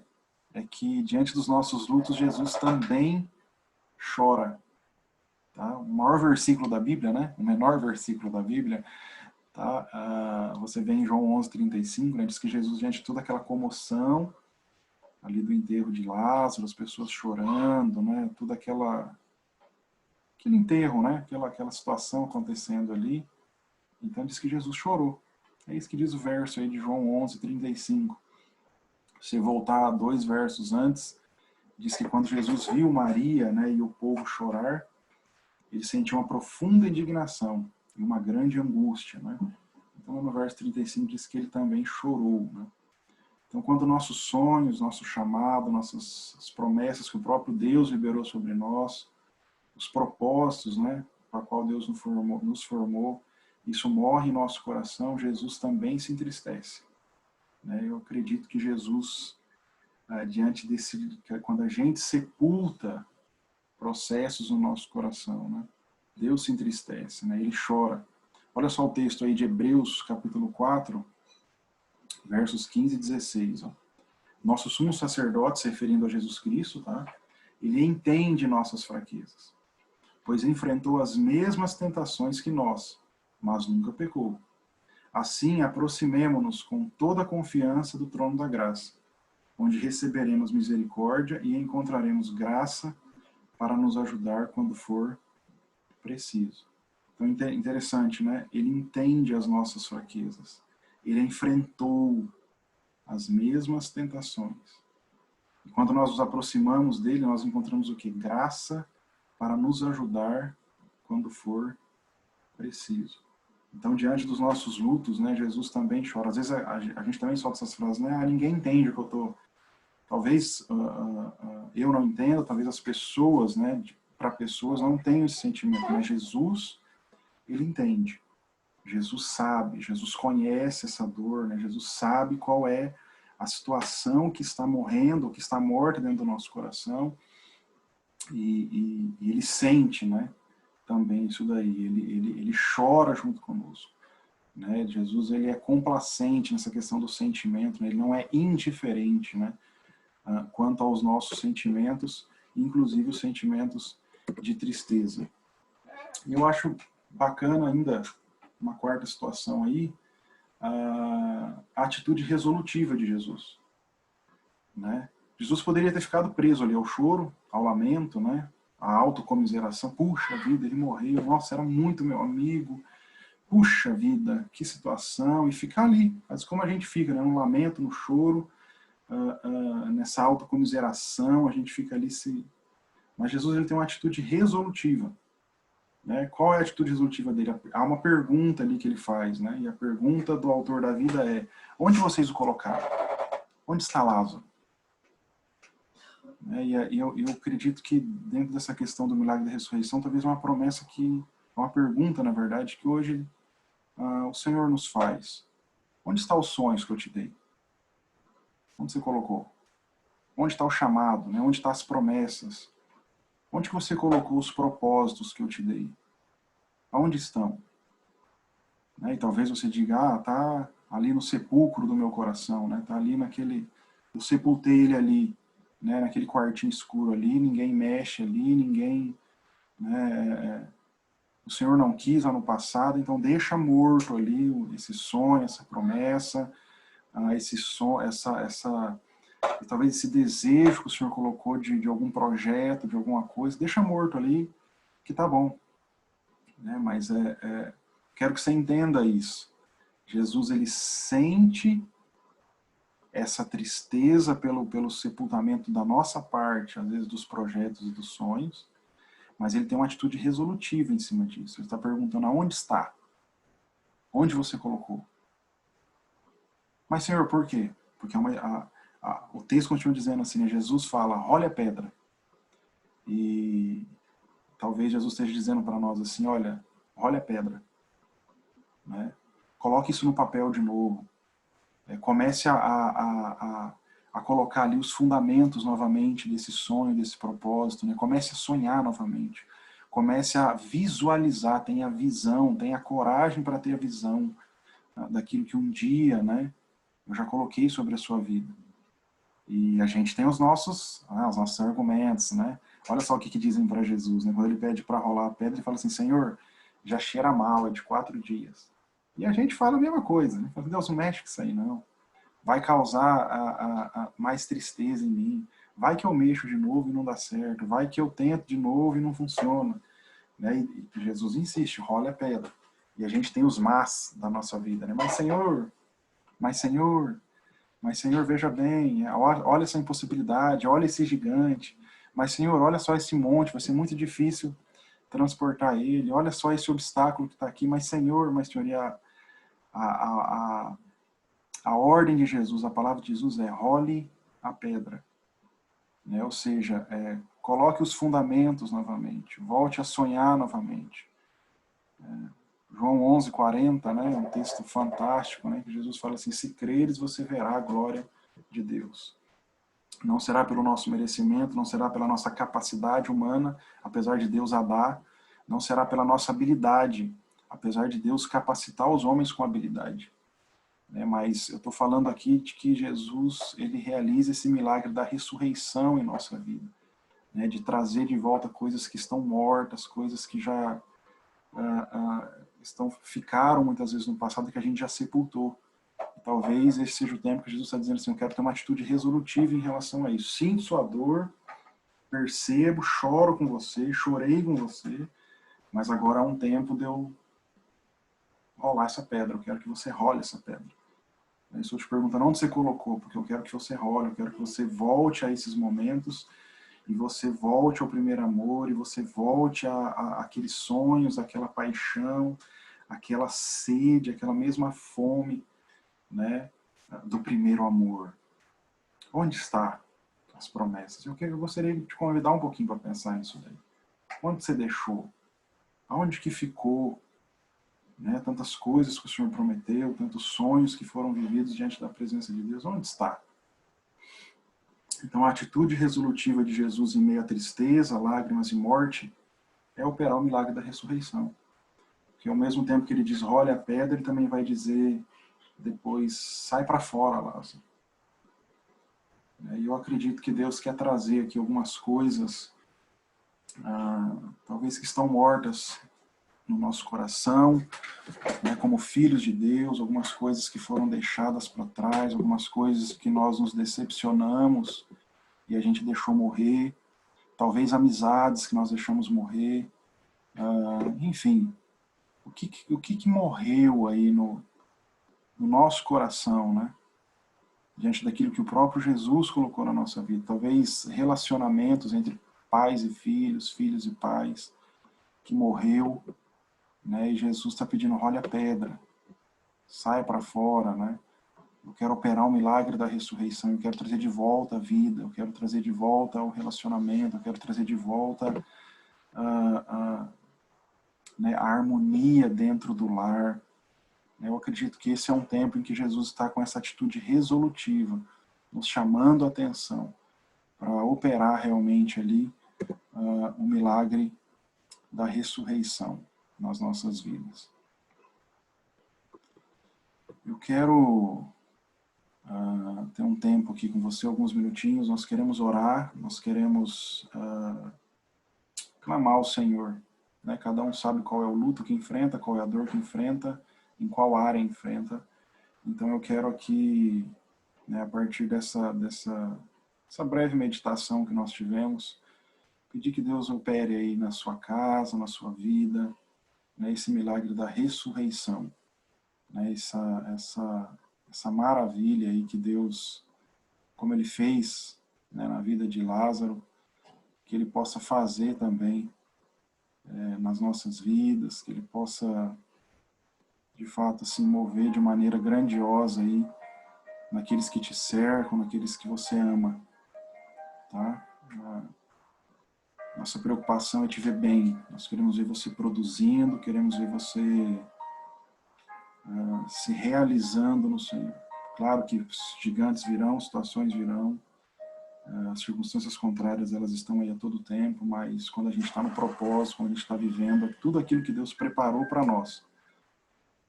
é que diante dos nossos lutos, Jesus também chora. Tá? O maior versículo da Bíblia, né? O menor versículo da Bíblia, tá? Você vê em João 11:35, né? Diz que Jesus, diante de toda aquela comoção ali do enterro de Lázaro, as pessoas chorando, né? Tudo aquele enterro, né? Aquela situação acontecendo ali. Então diz que Jesus chorou. É isso que diz o verso aí de João 11:35. Se voltar a 2 versos antes, diz que quando Jesus viu Maria, né, e o povo chorar, ele sentiu uma profunda indignação e uma grande angústia, né? Então, no verso 35 diz que ele também chorou, né? Então, quando nossos sonhos, nosso chamado, as promessas que o próprio Deus liberou sobre nós, os propósitos, né, para qual Deus nos formou, isso morre em nosso coração, Jesus também se entristece. Né? Eu acredito que Jesus, diante quando a gente sepulta processos no nosso coração, né, Deus se entristece, né, ele chora. Olha só o texto aí de Hebreus, capítulo 4, versos 15 e 16. Ó. Nosso sumo sacerdote, se referindo a Jesus Cristo, tá? Ele entende nossas fraquezas, pois enfrentou as mesmas tentações que nós, mas nunca pecou. Assim, aproximemo-nos com toda a confiança do trono da graça, onde receberemos misericórdia e encontraremos graça para nos ajudar quando for preciso. Então, interessante, né? Ele entende as nossas fraquezas. Ele enfrentou as mesmas tentações. E quando nós nos aproximamos dele, nós encontramos o quê? Graça para nos ajudar quando for preciso. Então, diante dos nossos lutos, né, Jesus também chora. Às vezes a gente também solta essas frases, né? Ah, ninguém entende o que eu tô. Talvez eu não entenda, talvez as pessoas, né, para pessoas não tenham esse sentimento, mas Jesus, ele entende. Jesus sabe, Jesus conhece essa dor, né? Jesus sabe qual é a situação que está morrendo, que está morta dentro do nosso coração, e ele sente, né, também isso daí, ele chora junto conosco. Né? Jesus, ele é complacente nessa questão do sentimento, né? Ele não é indiferente, né, quanto aos nossos sentimentos, inclusive os sentimentos de tristeza. E eu acho bacana ainda, uma quarta situação aí, a atitude resolutiva de Jesus. Né? Jesus poderia ter ficado preso ali ao choro, ao lamento, né? À autocomiseração. Puxa vida, ele morreu, nossa, era muito meu amigo. Puxa vida, que situação. E ficar ali, mas como a gente fica, né? No lamento, no choro, nessa autocomiseração, a gente fica ali se... Mas Jesus, ele tem uma atitude resolutiva. Né? Qual é a atitude resolutiva dele? Há uma pergunta ali que ele faz, né? E a pergunta do autor da vida é: onde vocês o colocaram? Onde está Lázaro? E eu acredito que dentro dessa questão do milagre da ressurreição, talvez uma promessa que, uma pergunta, na verdade, que hoje o Senhor nos faz. Onde estão os sonhos que eu te dei? Onde você colocou? Onde está o chamado? Né? Onde estão as promessas? Onde que você colocou os propósitos que eu te dei? Aonde estão? Né? E talvez você diga, tá ali no sepulcro do meu coração, né? Tá ali naquele... Eu sepultei ele ali, né? Naquele quartinho escuro ali, ninguém mexe ali, ninguém... Né? O Senhor não quis lá no passado, então deixa morto ali esse sonho, essa promessa, esse sonho, talvez esse desejo que o Senhor colocou de algum projeto, de alguma coisa, deixa morto ali, que tá bom. Né? Mas quero que você entenda isso. Jesus, ele sente essa tristeza pelo sepultamento da nossa parte, às vezes dos projetos e dos sonhos, mas ele tem uma atitude resolutiva em cima disso. Ele está perguntando: aonde está? Onde você colocou? Mas, Senhor, por quê? Porque o texto continua dizendo assim, né? Jesus fala: olha a pedra. E talvez Jesus esteja dizendo para nós assim: olha a pedra. Né? Coloque isso no papel de novo. Comece a colocar ali os fundamentos novamente desse sonho, desse propósito. Né? Comece a sonhar novamente. Comece a visualizar, tenha visão, tenha coragem para ter a visão daquilo que um dia, né, eu já coloquei sobre a sua vida. E a gente tem os nossos argumentos, né? Olha só o que dizem para Jesus, né? Quando ele pede para rolar a pedra, ele fala assim: Senhor, já cheira mal, é de 4 dias. E a gente fala a mesma coisa, né? Fala: Deus, não mexe com isso aí, não. Vai causar mais tristeza em mim. Vai que eu mexo de novo e não dá certo. Vai que eu tento de novo e não funciona. Né? E Jesus insiste: rola a pedra. E a gente tem os mas da nossa vida, né? Mas Senhor, mas Senhor, mas Senhor, veja bem, olha essa impossibilidade, olha esse gigante. Mas Senhor, olha só esse monte, vai ser muito difícil transportar ele. Olha só esse obstáculo que está aqui. Mas Senhor, e a ordem de Jesus, a palavra de Jesus é: role a pedra. Né? Ou seja, coloque os fundamentos novamente, volte a sonhar novamente. João 11:40, né, um texto fantástico, né, que Jesus fala assim: se creres, você verá a glória de Deus. Não será pelo nosso merecimento, não será pela nossa capacidade humana, apesar de Deus a dar, não será pela nossa habilidade, apesar de Deus capacitar os homens com habilidade. Mas eu estou falando aqui de que Jesus, ele realiza esse milagre da ressurreição em nossa vida, né, de trazer de volta coisas que estão mortas, coisas que já ficaram muitas vezes no passado, que a gente já sepultou. Talvez esse seja o tempo que Jesus está dizendo assim: eu quero ter uma atitude resolutiva em relação a isso. Sinto sua dor, percebo, choro com você, chorei com você, mas agora há um tempo de eu rolar essa pedra. Eu quero que você role essa pedra. Eu estou te perguntando onde você colocou, porque eu quero que você role, eu quero que você volte a esses momentos, e você volte ao primeiro amor, e você volte àqueles sonhos, àquela paixão, aquela sede, aquela mesma fome, né, do primeiro amor. Onde está as promessas? Eu gostaria de te convidar um pouquinho para pensar nisso daí. Onde você deixou? Aonde que ficou, né, tantas coisas que o Senhor prometeu, tantos sonhos que foram vividos diante da presença de Deus? Onde está? Então, a atitude resolutiva de Jesus em meio à tristeza, lágrimas e morte é operar o milagre da ressurreição. Que ao mesmo tempo que ele diz, role a pedra, ele também vai dizer depois, sai para fora, Lázaro. E eu acredito que Deus quer trazer aqui algumas coisas, talvez que estão mortas no nosso coração, né, como filhos de Deus, algumas coisas que foram deixadas para trás, algumas coisas que nós nos decepcionamos e a gente deixou morrer, talvez amizades que nós deixamos morrer, enfim, o que morreu aí no nosso coração, né? Diante daquilo que o próprio Jesus colocou na nossa vida. Talvez relacionamentos entre pais e filhos, filhos e pais, que morreu, né? E Jesus está pedindo, role a pedra, saia para fora, né? Eu quero operar o milagre da ressurreição, eu quero trazer de volta a vida, eu quero trazer de volta o relacionamento, eu quero trazer de volta né, a harmonia dentro do lar. Eu acredito que esse é um tempo em que Jesus está com essa atitude resolutiva, nos chamando a atenção para operar realmente ali o milagre da ressurreição nas nossas vidas. Eu quero ter um tempo aqui com você, alguns minutinhos. Nós queremos orar, nós queremos clamar ao Senhor. Né? Cada um sabe qual é o luto que enfrenta, qual é a dor que enfrenta, em qual área enfrenta. Então eu quero aqui, né, a partir dessa breve meditação que nós tivemos, pedir que Deus opere aí na sua casa, na sua vida, né, esse milagre da ressurreição, né, essa maravilha aí que Deus, como Ele fez, né, na vida de Lázaro, que Ele possa fazer também nas nossas vidas, que Ele possa, de fato, se mover de maneira grandiosa aí naqueles que te cercam, naqueles que você ama, tá? Nossa preocupação é te ver bem. Nós queremos ver você produzindo, queremos ver você se realizando no Senhor. Claro que gigantes virão, situações virão, as circunstâncias contrárias elas estão aí a todo tempo, mas quando a gente está no propósito, quando a gente está vivendo tudo aquilo que Deus preparou para nós,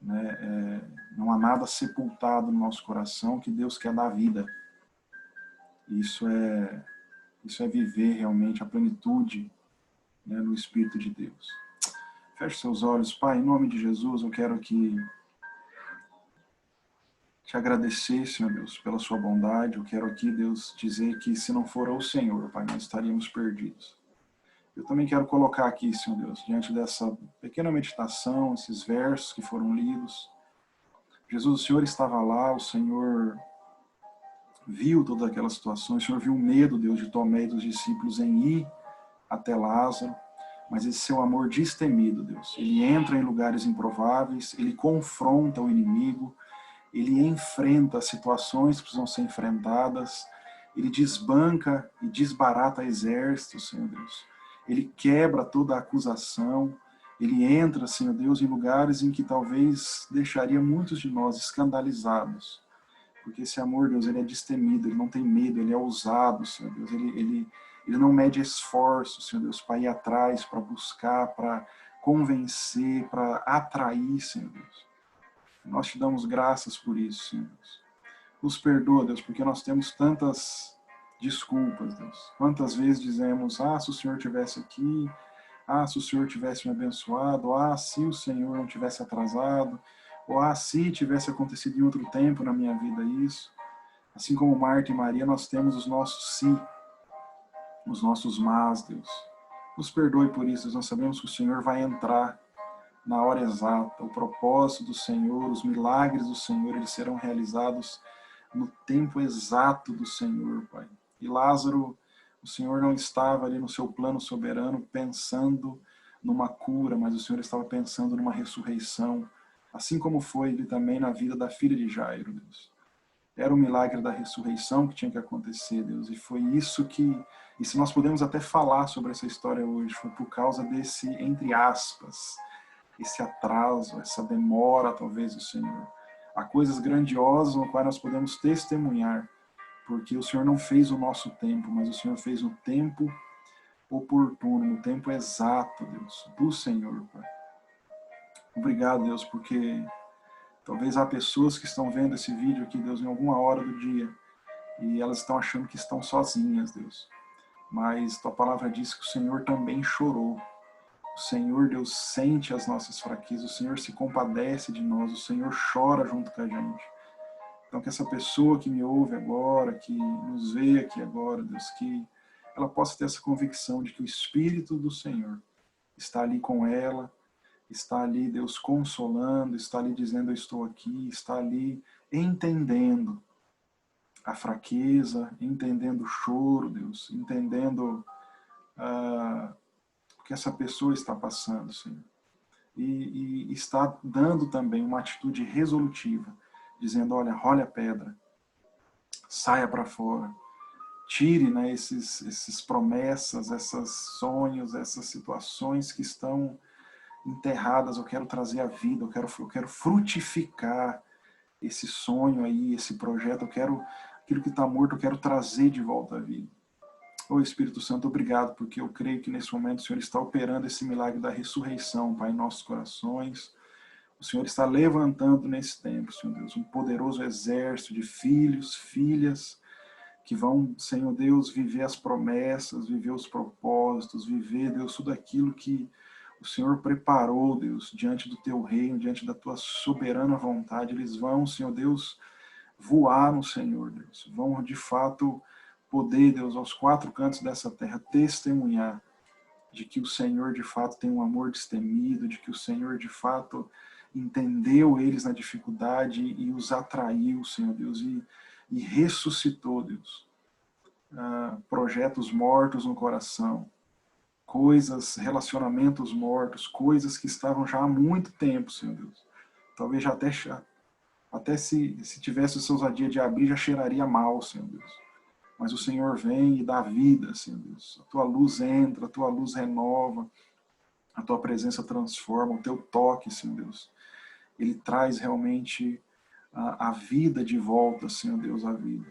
né, não há nada sepultado no nosso coração que Deus quer dar vida. Isso é viver realmente a plenitude, né, no Espírito de Deus. Feche seus olhos. Pai, em nome de Jesus, eu quero que te agradecer, Senhor Deus, pela sua bondade. Eu quero aqui, Deus, dizer que se não for o Senhor, Pai, nós estaríamos perdidos. Eu também quero colocar aqui, Senhor Deus, diante dessa pequena meditação, esses versos que foram lidos. Jesus, o Senhor estava lá, o Senhor viu toda aquela situação, o Senhor viu o medo, Deus, de Tomé e dos discípulos em ir até Lázaro, mas esse seu amor destemido, Deus, ele entra em lugares improváveis, ele confronta o inimigo, ele enfrenta situações que precisam ser enfrentadas, ele desbanca e desbarata exércitos, Senhor Deus. Ele quebra toda a acusação, ele entra, Senhor Deus, em lugares em que talvez deixaria muitos de nós escandalizados, porque esse amor, Deus, ele é destemido, ele não tem medo, ele é ousado, Senhor Deus, ele não mede esforço, Senhor Deus, para ir atrás, para buscar, para convencer, para atrair, Senhor Deus. Nós te damos graças por isso, Senhor Deus. Nos perdoa, Deus, porque nós temos tantas desculpas, Deus. Quantas vezes dizemos, se o Senhor estivesse aqui, se o Senhor tivesse me abençoado, se o Senhor não tivesse atrasado, ou se tivesse acontecido em outro tempo na minha vida isso. Assim como Marta e Maria, nós temos os nossos sim, os nossos mas, Deus. Nos perdoe por isso, Deus. Nós sabemos que o Senhor vai entrar na hora exata. O propósito do Senhor, os milagres do Senhor, eles serão realizados no tempo exato do Senhor, Pai. E Lázaro, o Senhor não estava ali no seu plano soberano pensando numa cura, mas o Senhor estava pensando numa ressurreição, assim como foi ele também na vida da filha de Jairo, Deus. Era o milagre da ressurreição que tinha que acontecer, Deus, e foi isso que, e se nós podemos até falar sobre essa história hoje, foi por causa desse, entre aspas, esse atraso, essa demora, talvez, do Senhor. Há coisas grandiosas no qual nós podemos testemunhar, porque o Senhor não fez o nosso tempo, mas o Senhor fez o tempo oportuno, no tempo exato, Deus, do Senhor, Pai. Obrigado, Deus, porque talvez há pessoas que estão vendo esse vídeo aqui, Deus, em alguma hora do dia, e elas estão achando que estão sozinhas, Deus. Mas Tua palavra diz que o Senhor também chorou. O Senhor, Deus, sente as nossas fraquezas, o Senhor se compadece de nós, o Senhor chora junto com a gente. Então, que essa pessoa que me ouve agora, que nos vê aqui agora, Deus, que ela possa ter essa convicção de que o Espírito do Senhor está ali com ela, está ali, Deus, consolando, está ali dizendo eu estou aqui, está ali entendendo a fraqueza, entendendo o choro, Deus, entendendo o que essa pessoa está passando, Senhor. E está dando também uma atitude resolutiva, dizendo, olha, role a pedra, saia para fora, tire, né, esses promessas, esses sonhos, essas situações que estão enterradas. Eu quero trazer a vida, eu quero frutificar esse sonho aí, esse projeto, eu quero, aquilo que está morto, eu quero trazer de volta à vida. Ô Espírito Santo, obrigado, porque eu creio que nesse momento o Senhor está operando esse milagre da ressurreição, Pai, em nossos corações. O Senhor está levantando nesse tempo, Senhor Deus, um poderoso exército de filhos, filhas, que vão, Senhor Deus, viver as promessas, viver os propósitos, viver, Deus, tudo aquilo que o Senhor preparou, Deus, diante do Teu reino, diante da Tua soberana vontade. Eles vão, Senhor Deus, voar no Senhor, Deus. Vão, de fato, poder, Deus, aos quatro cantos dessa terra, testemunhar de que o Senhor, de fato, tem um amor destemido, de que o Senhor, de fato, entendeu eles na dificuldade e os atraiu, Senhor Deus, e ressuscitou, Deus. Projetos mortos no coração, coisas, relacionamentos mortos, coisas que estavam já há muito tempo, Senhor Deus. Talvez já até se tivesse essa ousadia de abrir, já cheiraria mal, Senhor Deus. Mas o Senhor vem e dá vida, Senhor Deus. A Tua luz entra, a Tua luz renova, a Tua presença transforma, o Teu toque, Senhor Deus. Ele traz realmente a vida de volta, Senhor Deus, à vida.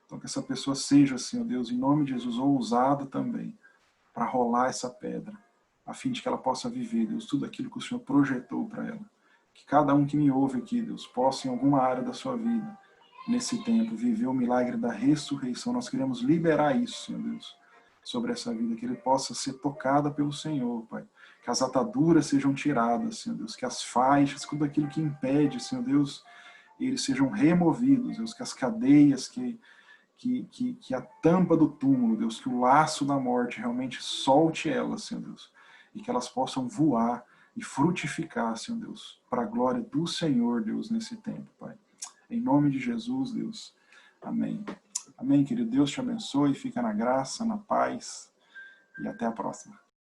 Então que essa pessoa seja, Senhor Deus, em nome de Jesus, ousada também, para rolar essa pedra, a fim de que ela possa viver, Deus, tudo aquilo que o Senhor projetou para ela. Que cada um que me ouve aqui, Deus, possa em alguma área da sua vida, nesse tempo, viver o milagre da ressurreição. Nós queremos liberar isso, Senhor Deus, sobre essa vida, que ele possa ser tocada pelo Senhor, Pai. Que as ataduras sejam tiradas, Senhor Deus, que as faixas, tudo aquilo que impede, Senhor Deus, eles sejam removidos, Deus, que as cadeias, que a tampa do túmulo, Deus, que o laço da morte realmente solte elas, Senhor Deus, e que elas possam voar e frutificar, Senhor Deus, para a glória do Senhor, Deus, nesse tempo, Pai. Em nome de Jesus, Deus. Amém. Amém, querido. Deus te abençoe, fica na graça, na paz, e até a próxima.